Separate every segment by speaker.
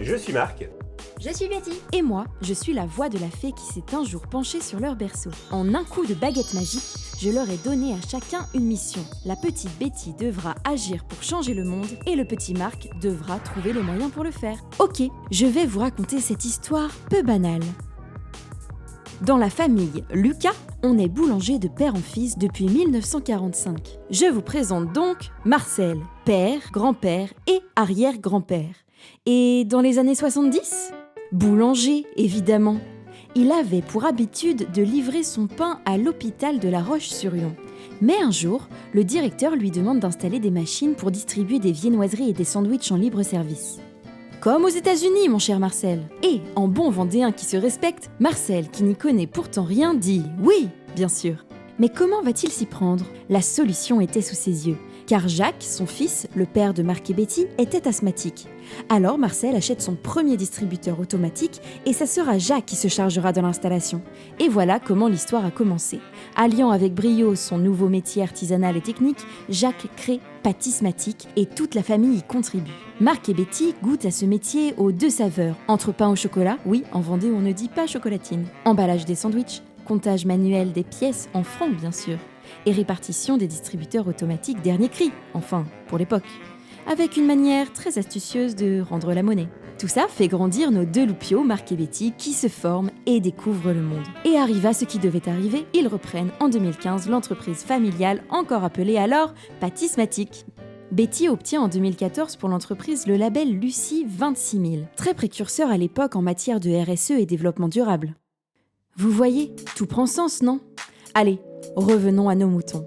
Speaker 1: Je suis Marc.
Speaker 2: Je suis Betty.
Speaker 3: Et moi, je suis la voix de la fée qui s'est un jour penchée sur leur berceau. En un coup de baguette magique, je leur ai donné à chacun une mission. La petite Betty devra agir pour changer le monde et le petit Marc devra trouver les moyens pour le faire. Ok, je vais vous raconter cette histoire peu banale. Dans la famille Lucas, on est boulanger de père en fils depuis 1945. Je vous présente donc Marcel, père, grand-père et arrière-grand-père. Et dans les années 70 ? Boulanger, évidemment. Il avait pour habitude de livrer son pain à l'hôpital de La Roche-sur-Yon. Mais un jour, le directeur lui demande d'installer des machines pour distribuer des viennoiseries et des sandwichs en libre service. Comme aux États-Unis, mon cher Marcel. Et, en bon Vendéen qui se respecte, Marcel, qui n'y connaît pourtant rien, dit « oui, bien sûr ». Mais comment va-t-il s'y prendre ? La solution était sous ses yeux. Car Jacques, son fils, le père de Marc et Betty, était asthmatique. Alors Marcel achète son premier distributeur automatique et ça sera Jacques qui se chargera de l'installation. Et voilà comment l'histoire a commencé. Alliant avec brio son nouveau métier artisanal et technique, Jacques crée Pâtismatique et toute la famille y contribue. Marc et Betty goûtent à ce métier aux deux saveurs. Entre pain au chocolat, oui, en Vendée on ne dit pas chocolatine, emballage des sandwichs, comptage manuel des pièces en francs bien sûr, et répartition des distributeurs automatiques dernier cri, enfin, pour l'époque, avec une manière très astucieuse de rendre la monnaie. Tout ça fait grandir nos deux loupiaux, Marc et Betty, qui se forment et découvrent le monde. Et arriva ce qui devait arriver, ils reprennent en 2015 l'entreprise familiale, encore appelée alors Pâtismatique. Betty obtient en 2014 pour l'entreprise le label Lucie 26000, très précurseur à l'époque en matière de RSE et développement durable. Vous voyez, tout prend sens, non ? Allez, revenons à nos moutons.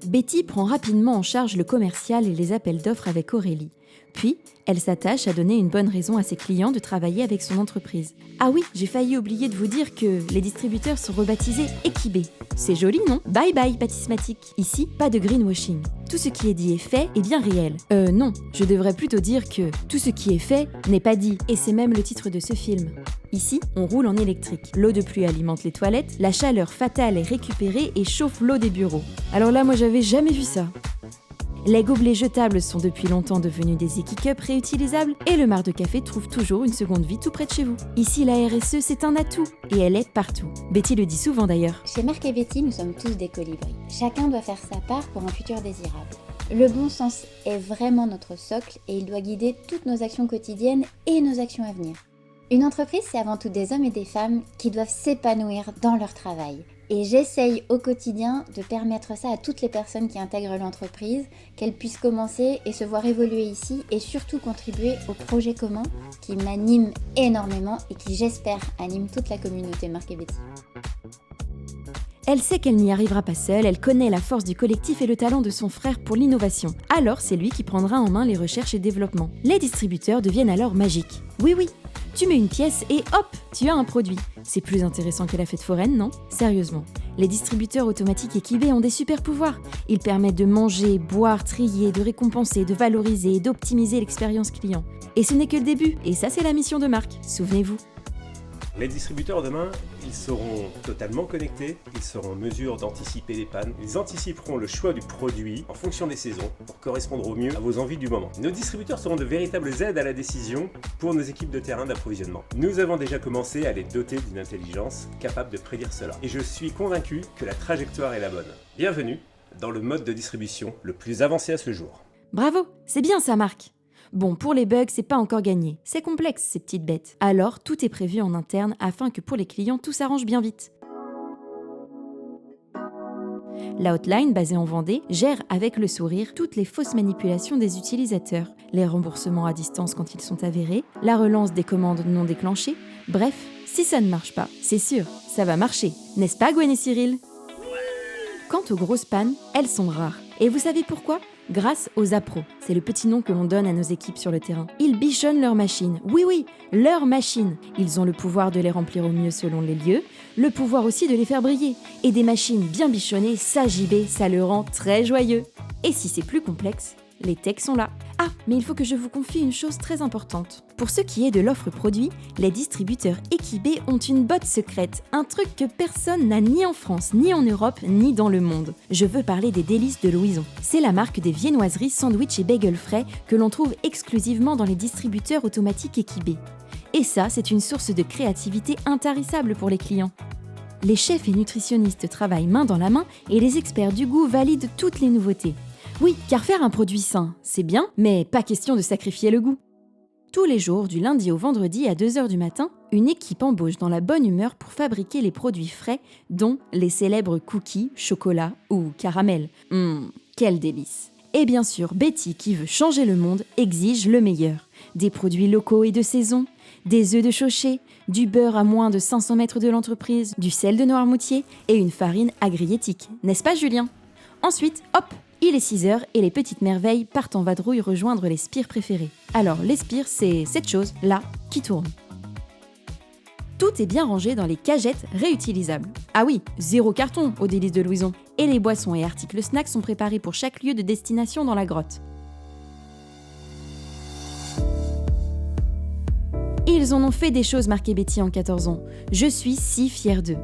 Speaker 3: Betty prend rapidement en charge le commercial et les appels d'offres avec Aurélie. Puis, elle s'attache à donner une bonne raison à ses clients de travailler avec son entreprise. Ah oui, j'ai failli oublier de vous dire que les distributeurs sont rebaptisés Equibé. C'est joli, non ? Bye bye, Pâtismatique. Ici, pas de greenwashing. Tout ce qui est dit et fait est bien réel. Non, je devrais plutôt dire que tout ce qui est fait n'est pas dit. Et c'est même le titre de ce film. Ici, on roule en électrique. L'eau de pluie alimente les toilettes, la chaleur fatale est récupérée et chauffe l'eau des bureaux. Alors là, moi j'avais jamais vu ça. Les gobelets jetables sont depuis longtemps devenus des Equi-Cups réutilisables et le marc de café trouve toujours une seconde vie tout près de chez vous. Ici, la RSE, c'est un atout et elle est partout. Betty le dit souvent d'ailleurs.
Speaker 2: Chez Marc et Betty, nous sommes tous des colibris. Chacun doit faire sa part pour un futur désirable. Le bon sens est vraiment notre socle et il doit guider toutes nos actions quotidiennes et nos actions à venir. Une entreprise, c'est avant tout des hommes et des femmes qui doivent s'épanouir dans leur travail. Et j'essaye au quotidien de permettre ça à toutes les personnes qui intègrent l'entreprise, qu'elles puissent commencer et se voir évoluer ici et surtout contribuer au projet commun qui m'anime énormément et qui, j'espère, anime toute la communauté Marc et Betty.
Speaker 3: Elle sait qu'elle n'y arrivera pas seule, elle connaît la force du collectif et le talent de son frère pour l'innovation. Alors c'est lui qui prendra en main les recherches et développements. Les distributeurs deviennent alors magiques. Oui, tu mets une pièce et hop, tu as un produit. C'est plus intéressant que la fête foraine, non ? Sérieusement. Les distributeurs automatiques Equibé ont des super pouvoirs. Ils permettent de manger, boire, trier, de récompenser, de valoriser et d'optimiser l'expérience client. Et ce n'est que le début, et ça c'est la mission de Marc, souvenez-vous.
Speaker 1: Les distributeurs demain, ils seront totalement connectés, ils seront en mesure d'anticiper les pannes, ils anticiperont le choix du produit en fonction des saisons pour correspondre au mieux à vos envies du moment. Nos distributeurs seront de véritables aides à la décision pour nos équipes de terrain d'approvisionnement. Nous avons déjà commencé à les doter d'une intelligence capable de prédire cela. Et je suis convaincu que la trajectoire est la bonne. Bienvenue dans le mode de distribution le plus avancé à ce jour.
Speaker 3: Bravo, c'est bien ça Marc. Bon, pour les bugs, c'est pas encore gagné. C'est complexe, ces petites bêtes. Alors, tout est prévu en interne afin que pour les clients, tout s'arrange bien vite. La hotline, basée en Vendée, gère avec le sourire toutes les fausses manipulations des utilisateurs, les remboursements à distance quand ils sont avérés, la relance des commandes non déclenchées. Bref, si ça ne marche pas, c'est sûr, ça va marcher. N'est-ce pas, Gwen et Cyril ? Quant aux grosses pannes, elles sont rares. Et vous savez pourquoi ? Grâce aux appros, c'est le petit nom que l'on donne à nos équipes sur le terrain. Ils bichonnent leurs machines, oui, leurs machines. Ils ont le pouvoir de les remplir au mieux selon les lieux, le pouvoir aussi de les faire briller. Et des machines bien bichonnées, ça JB, ça le rend très joyeux. Et si c'est plus complexe, les techs sont là. Ah, mais il faut que je vous confie une chose très importante. Pour ce qui est de l'offre produit, les distributeurs Equibé ont une botte secrète, un truc que personne n'a ni en France, ni en Europe, ni dans le monde. Je veux parler des délices de Louison. C'est la marque des viennoiseries, sandwich et bagels frais que l'on trouve exclusivement dans les distributeurs automatiques Equibé. Et ça, c'est une source de créativité intarissable pour les clients. Les chefs et nutritionnistes travaillent main dans la main et les experts du goût valident toutes les nouveautés. Oui, car faire un produit sain, c'est bien, mais pas question de sacrifier le goût. Tous les jours, du lundi au vendredi à 2h du matin, une équipe embauche dans la bonne humeur pour fabriquer les produits frais, dont les célèbres cookies, chocolat ou caramel. Quel délice! Et bien sûr, Betty, qui veut changer le monde, exige le meilleur. Des produits locaux et de saison, des œufs de Chauchet, du beurre à moins de 500 mètres de l'entreprise, du sel de Noirmoutier et une farine agriétique. N'est-ce pas, Julien? Ensuite, hop, il est 6h et les petites merveilles partent en vadrouille rejoindre les spires préférés. Alors, les spires, c'est cette chose, là, qui tourne. Tout est bien rangé dans les cagettes réutilisables. Ah oui, 0 carton au délice de Louison. Et les boissons et articles snacks sont préparés pour chaque lieu de destination dans la grotte. Ils en ont fait des choses marquées Betty en 14 ans. Je suis si fière d'eux.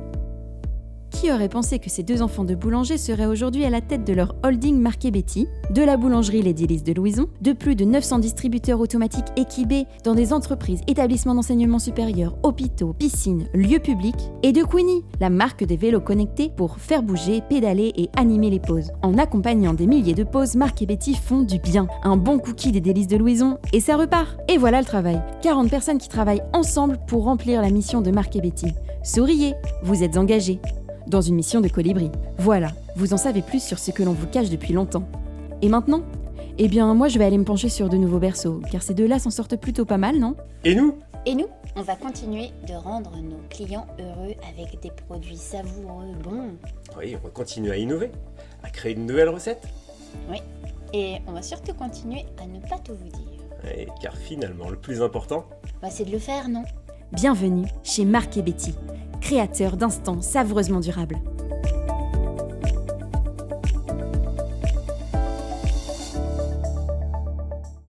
Speaker 3: Qui aurait pensé que ces deux enfants de boulanger seraient aujourd'hui à la tête de leur holding marqué Betty, de la boulangerie Les Délices de Louison, de plus de 900 distributeurs automatiques Equibé dans des entreprises, établissements d'enseignement supérieur, hôpitaux, piscines, lieux publics, et de Queenie, la marque des vélos connectés pour faire bouger, pédaler et animer les pauses. En accompagnant des milliers de pauses, Marc et Betty font du bien. Un bon cookie des Délices de Louison et ça repart. Et voilà le travail. 40 personnes qui travaillent ensemble pour remplir la mission de Marc et Betty. Souriez, vous êtes engagés. Dans une mission de colibri. Voilà, vous en savez plus sur ce que l'on vous cache depuis longtemps. Et maintenant ? Eh bien, moi je vais aller me pencher sur de nouveaux berceaux, car ces deux-là s'en sortent plutôt pas mal, non ?
Speaker 1: Et nous ?
Speaker 2: Et nous, on va continuer de rendre nos clients heureux avec des produits savoureux, bons.
Speaker 1: Oui, on va continuer à innover, à créer de nouvelles recettes.
Speaker 2: Oui, et on va surtout continuer à ne pas tout vous dire.
Speaker 1: Oui, car finalement, le plus important,
Speaker 2: C'est de le faire, non ?
Speaker 3: Bienvenue chez Marc et Betty, créateurs d'instants savoureusement durables.